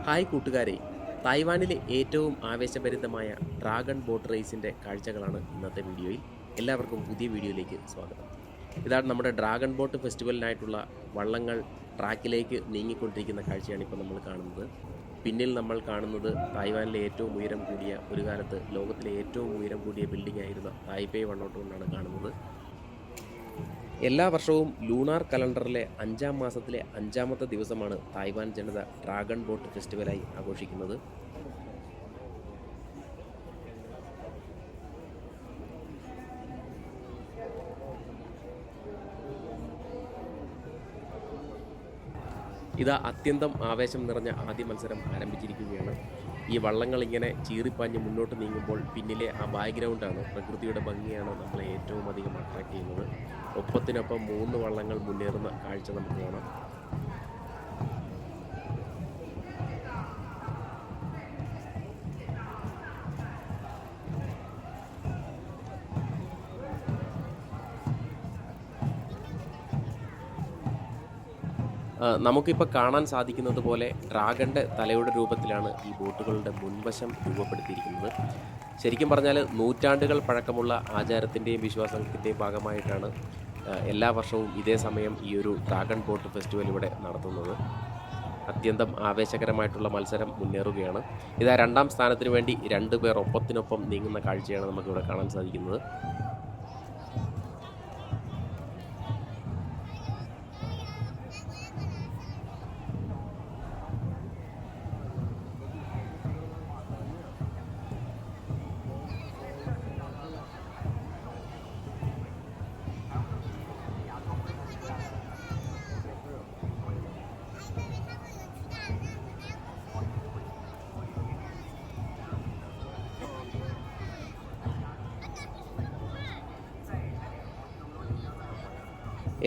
Hi കൂട്ടുകാരെ, തായ്വാനിലെ ഏറ്റവും ആവേശഭരിതമായ dragon boat റേസിൻ്റെ കാഴ്ചകളാണ് ഇന്നത്തെ വീഡിയോയിൽ. എല്ലാവർക്കും പുതിയ വീഡിയോയിലേക്ക് സ്വാഗതം. ഇതാണ് നമ്മുടെ ഡ്രാഗൺ ബോട്ട് ഫെസ്റ്റിവലിനായിട്ടുള്ള വള്ളങ്ങൾ ട്രാക്കിലേക്ക് നീങ്ങിക്കൊണ്ടിരിക്കുന്ന കാഴ്ചയാണ് ഇപ്പോൾ നമ്മൾ കാണുന്നത്. പിന്നിൽ നമ്മൾ കാണുന്നത് തായ്വാനിലെ ഏറ്റവും ഉയരം കൂടിയ, ഒരു കാലത്ത് ലോകത്തിലെ ഏറ്റവും ഉയരം കൂടിയ ബിൽഡിംഗ് ആയിരുന്ന തായ്പേയ് വണ്ണോട്ടുകൊണ്ടാണ് കാണുന്നത്. എല്ലാ വർഷവും ലൂണാർ കലണ്ടറിലെ 5-ാം മാസത്തിലെ 5-ാമത്തെ ദിവസമാണ് തായ്വാൻ ജനത ഡ്രാഗൺ ബോട്ട് ഫെസ്റ്റിവലായി ആഘോഷിക്കുന്നത്. ഇതാ അത്യന്തം ആവേശം നിറഞ്ഞ ആദ്യ മത്സരം ആരംഭിച്ചിരിക്കുകയാണ്. ഈ വള്ളങ്ങൾ ഇങ്ങനെ ചീറിപ്പാഞ്ഞ് മുന്നോട്ട് നീങ്ങുമ്പോൾ പിന്നിലെ ആ ബാക്ക്ഗ്രൗണ്ടാണ്, പ്രകൃതിയുടെ ഭംഗിയാണ് നമ്മളെ ഏറ്റവും അധികം അട്രാക്റ്റ് ചെയ്യുന്നത്. ഒപ്പത്തിനൊപ്പം 3 വള്ളങ്ങൾ മുന്നേറുന്ന കാഴ്ച നമുക്ക് കാണാം. നമുക്കിപ്പോൾ കാണാൻ സാധിക്കുന്നത് പോലെ ഡ്രാഗൻ്റെ തലയുടെ രൂപത്തിലാണ് ഈ ബോട്ടുകളുടെ മുൻവശം രൂപപ്പെടുത്തിയിരിക്കുന്നത്. ശരിക്കും പറഞ്ഞാൽ നൂറ്റാണ്ടുകൾ പഴക്കമുള്ള ആചാരത്തിൻ്റെയും വിശ്വാസത്തിൻ്റെയും ഭാഗമായിട്ടാണ് എല്ലാ വർഷവും ഇതേ സമയം ഈ ഒരു ഡ്രാഗൺ ബോട്ട് ഫെസ്റ്റിവൽ ഇവിടെ നടത്തുന്നത്. അത്യന്തം ആവേശകരമായിട്ടുള്ള മത്സരം മുന്നേറുകയാണ്. ഇതാ 2-ാം സ്ഥാനത്തിന് വേണ്ടി 2 പേർ ഒപ്പത്തിനൊപ്പം നീങ്ങുന്ന കാഴ്ചയാണ് നമുക്കിവിടെ കാണാൻ സാധിക്കുന്നത്.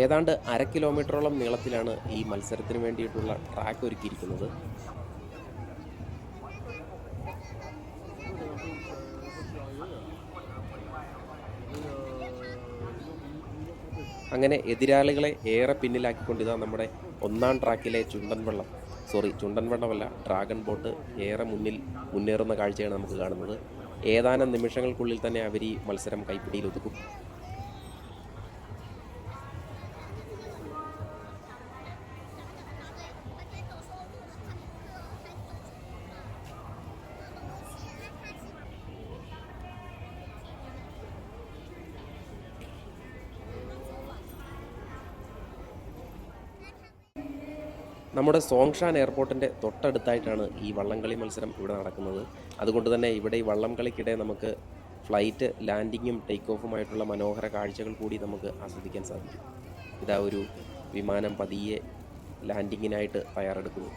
ഏതാണ്ട് 1/2 കിലോമീറ്ററോളം നീളത്തിലാണ് ഈ മത്സരത്തിന് വേണ്ടിയിട്ടുള്ള ട്രാക്ക് ഒരുക്കിയിരിക്കുന്നത്. അങ്ങനെ എതിരാളികളെ ഏറെ പിന്നിലാക്കിക്കൊണ്ടിതാ നമ്മുടെ 1-ാം ട്രാക്കിലെ ചുണ്ടൻ വെള്ളമല്ല, ഡ്രാഗൺ ബോട്ട് ഏറെ മുന്നേറുന്ന കാഴ്ചയാണ് നമുക്ക് കാണുന്നത്. ഏതാനും നിമിഷങ്ങൾക്കുള്ളിൽ തന്നെ അവർ ഈ മത്സരം കൈപ്പിടിയിൽ ഒതുക്കും. നമ്മുടെ സോങ്ഷാൻ എയർപോർട്ടിൻ്റെ തൊട്ടടുത്തായിട്ടാണ് ഈ വള്ളംകളി മത്സരം ഇവിടെ നടക്കുന്നത്. അതുകൊണ്ട് തന്നെ ഇവിടെ ഈ വള്ളം കളിക്കിടെ നമുക്ക് ഫ്ലൈറ്റ് ലാൻഡിങ്ങും ടേക്ക് ഓഫുമായിട്ടുള്ള മനോഹര കാഴ്ചകൾ കൂടി നമുക്ക് ആസ്വദിക്കാൻ സാധിക്കും. ഇതാ ഒരു വിമാനം പതിയെ ലാൻഡിങ്ങിനായിട്ട് തയ്യാറെടുക്കുന്നു.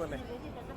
തോന്നുന്നല്ലേ?